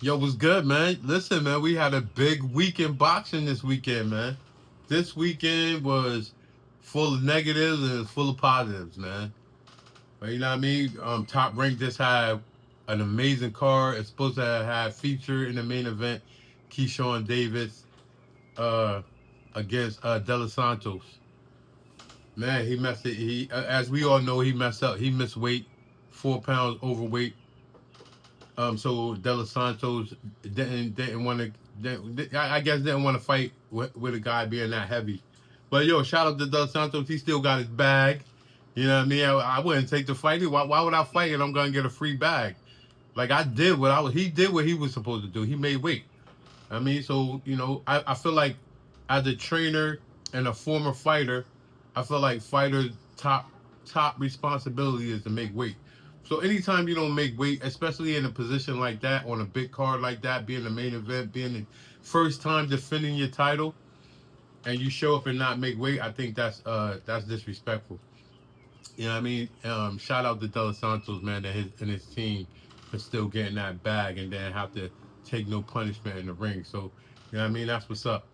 Yo, what's good, man? Listen, man, we had a big week in boxing this weekend, man. This weekend was full of negatives and full of positives, man. But you know what I mean? Top Rank just had an amazing card. It's supposed to have feature in the main event Keyshawn Davis uh, against De Los Santos. Man, he messed it. As we all know, he messed up. He missed weight, 4 pounds overweight. So De Los Santos didn't want to. I guess didn't want to fight with a guy being that heavy. But yo, shout out to De Los Santos. He still got his bag. You know what I mean? I wouldn't take the fight. Why would I fight and I'm gonna get a free bag? Like I did what I was. He did what he was supposed to do. He made weight. I mean, so I feel like as a trainer and a former fighter, I feel like fighters top responsibility is to make weight. So anytime you don't make weight, especially in a position like that, on a big card like that, being the main event, being the first time defending your title, and you show up and not make weight, I think that's disrespectful. You know what I mean? Shout out to De Los Santos, man, and his team for still getting that bag and then have to take no punishment in the ring. So, you know what I mean? That's what's up.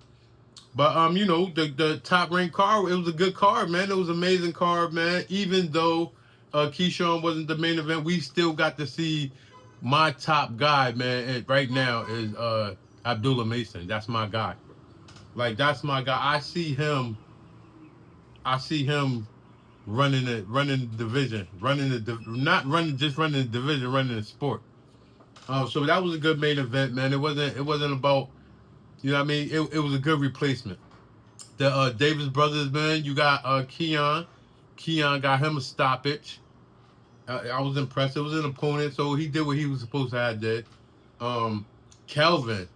But the top ranked card, it was a good card, man. It was an amazing card, man. Even though Keyshawn wasn't the main event, we still got to see my top guy, man. And right now is Abdullah Mason. That's my guy. Like that's my guy. I see him running the division, not running just running the division, running the sport. So that was a good main event, man. It wasn't about what I mean. It was a good replacement. The Davis brothers, man. You got Keon. Keon got him a stoppage. I was impressed. It was an opponent, so he did what he was supposed to have did. Um, Kelvin,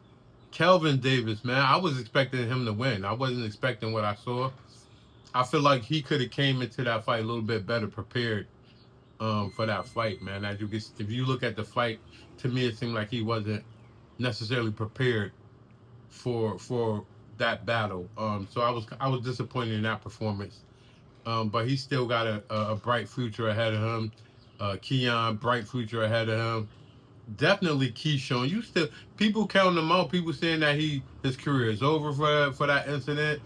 Kelvin Davis, man. I was expecting him to win. I wasn't expecting what I saw. I feel like he could have came into that fight a little bit better prepared for that fight, man. As you can, if you look at the fight, to me it seemed like he wasn't necessarily prepared for that battle. So I was disappointed in that performance. But he still got a bright future ahead of him. Keon, bright future ahead of him. Definitely Keyshawn. You still people counting him out. People saying that his career is over for that incident.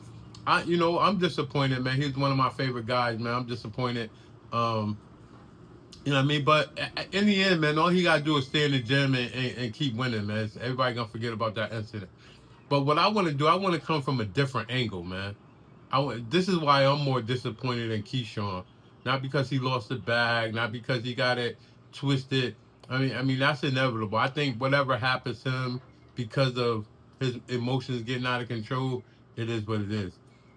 I'm disappointed, man. He's one of my favorite guys, man. I'm disappointed. Um, you know what I mean? But in the end, man, all he gotta do is stay in the gym and keep winning, man. Everybody gonna forget about that incident. But what I want to do, I want to come from a different angle, man. This is why I'm more disappointed in Keyshawn. Not because he lost the bag, not because he got it twisted. I mean that's inevitable. I think whatever happens to him because of his emotions getting out of control, it is what it is.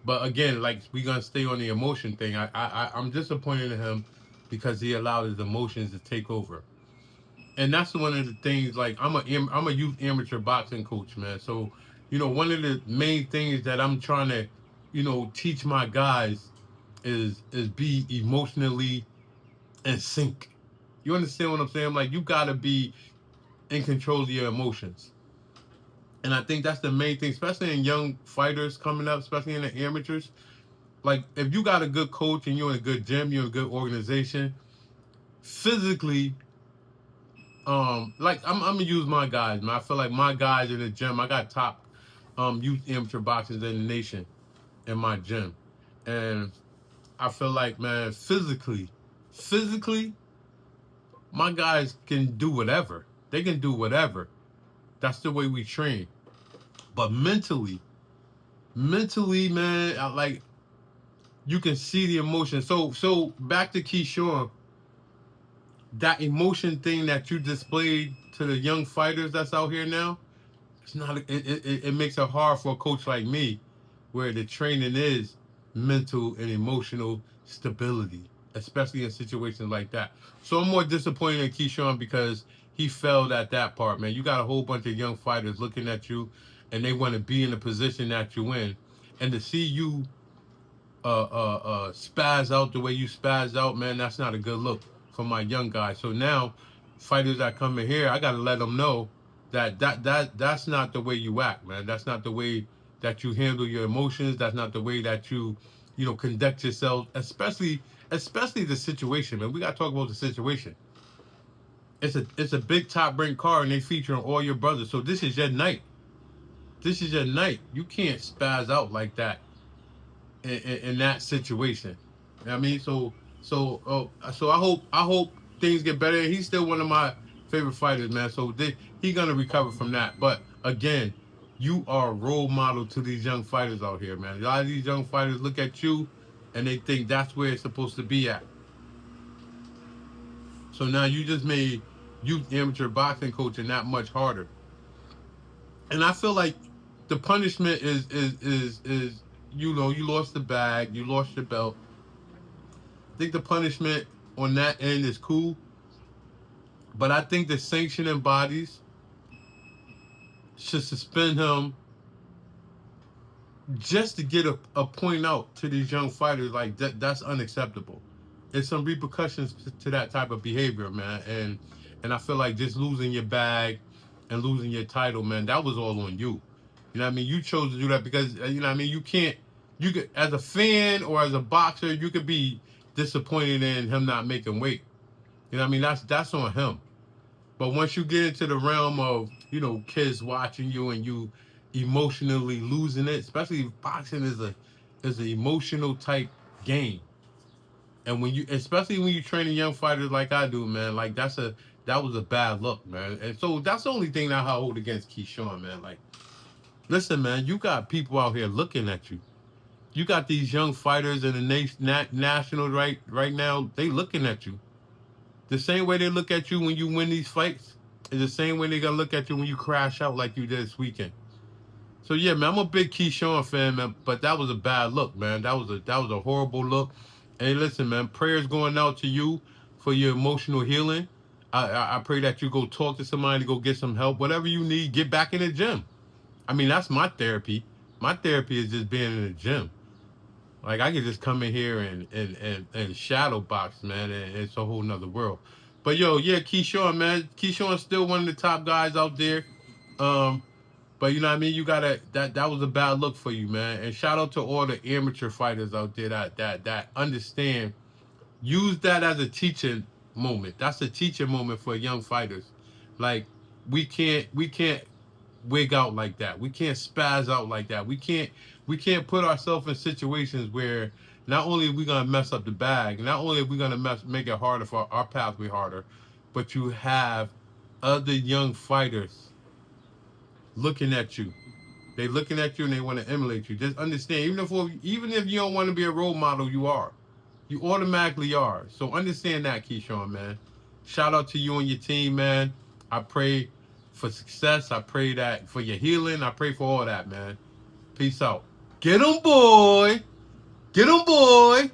But again, like we're gonna stay on the emotion thing. I'm disappointed in him because he allowed his emotions to take over. And that's one of the things. Like I'm a youth amateur boxing coach, man. So one of the main things that I'm trying to teach my guys is be emotionally in sync. You understand what I'm saying? Like you gotta be in control of your emotions. And I think that's the main thing, especially in young fighters coming up, especially in the amateurs. Like if you got a good coach and you're in a good gym, you're in a good organization, physically, like I'm gonna use my guys, man. I feel like my guys in the gym, I got top youth amateur boxers in the nation in my gym. And I feel like, man, physically, my guys can do whatever. They can do whatever. That's the way we train. But mentally, man, like you can see the emotion. So back to Keyshawn, that emotion thing that you displayed to the young fighters that's out here now, it's not. It makes it hard for a coach like me, where the training is mental and emotional stability, especially in situations like that. So I'm more disappointed in Keyshawn because he failed at that part, man. You got a whole bunch of young fighters looking at you, and they want to be in the position that you in, and to see you spaz out the way you spaz out, man, that's not a good look for my young guys. So now, fighters that come in here, I gotta let them know that's not the way you act, man. That's not the way that you handle your emotions. That's not the way that you conduct yourself, especially the situation, man. We gotta talk about the situation. it's a big top rank card, and they feature on all your brothers. So this is your night. This is your night. You can't spaz out like that in that situation. You know what I mean, so I hope things get better. He's still one of my favorite fighters, man. So he's gonna recover from that. But again, you are a role model to these young fighters out here, man. A lot of these young fighters look at you, and they think that's where it's supposed to be at. So now you just made youth amateur boxing coaching that much harder. And I feel like the punishment is you lost the bag, you lost your belt. I think the punishment on that end is cool, but I think the sanctioning bodies should suspend him just to get a point out to these young fighters. Like that's unacceptable. There's some repercussions to that type of behavior, man. And I feel like just losing your bag and losing your title, man, that was all on you. You know what I mean? You chose to do that because you know what I mean. You could, as a fan or as a boxer, you could be disappointed in him not making weight. You know what I mean? That's on him. But once you get into the realm of, kids watching you and you emotionally losing it, especially if boxing is an emotional type game. And especially when you training young fighters like I do, man, like that was a bad look, man. And so that's the only thing that I hold against Keyshawn, man. Like, listen, man, you got people out here looking at you. You got these young fighters in the national right now. They looking at you. The same way they look at you when you win these fights is the same way they're gonna look at you when you crash out like you did this weekend. So yeah, man, I'm a big Keyshawn fan, man, but that was a bad look, man. That was a horrible look. Hey, listen, man, prayers going out to you for your emotional healing. I pray that you go talk to somebody, go get some help, whatever you need. Get back in the gym. I mean, that's my therapy. My therapy is just being in the gym. Like I could just come in here and shadow box, man, and it's a whole nother world. But yo, yeah, Keyshawn, man, Keyshawn's still one of the top guys out there. But you know what I mean? You gotta that was a bad look for you, man. And shout out to all the amateur fighters out there that understand. Use that as a teaching moment. That's a teaching moment for young fighters. Like we can't wig out like that. We can't spaz out like that. We can't put ourselves in situations where not only are we gonna mess up the bag, not only are we gonna make it harder for our pathway harder, but you have other young fighters looking at you. They looking at you and they want to emulate you. Just understand, even if you don't want to be a role model, you are. You automatically are. So understand that, Keyshawn, man. Shout out to you and your team, man. I pray for success. I pray that for your healing. I pray for all that, man. Peace out. Get 'em, boy. Get 'em, boy.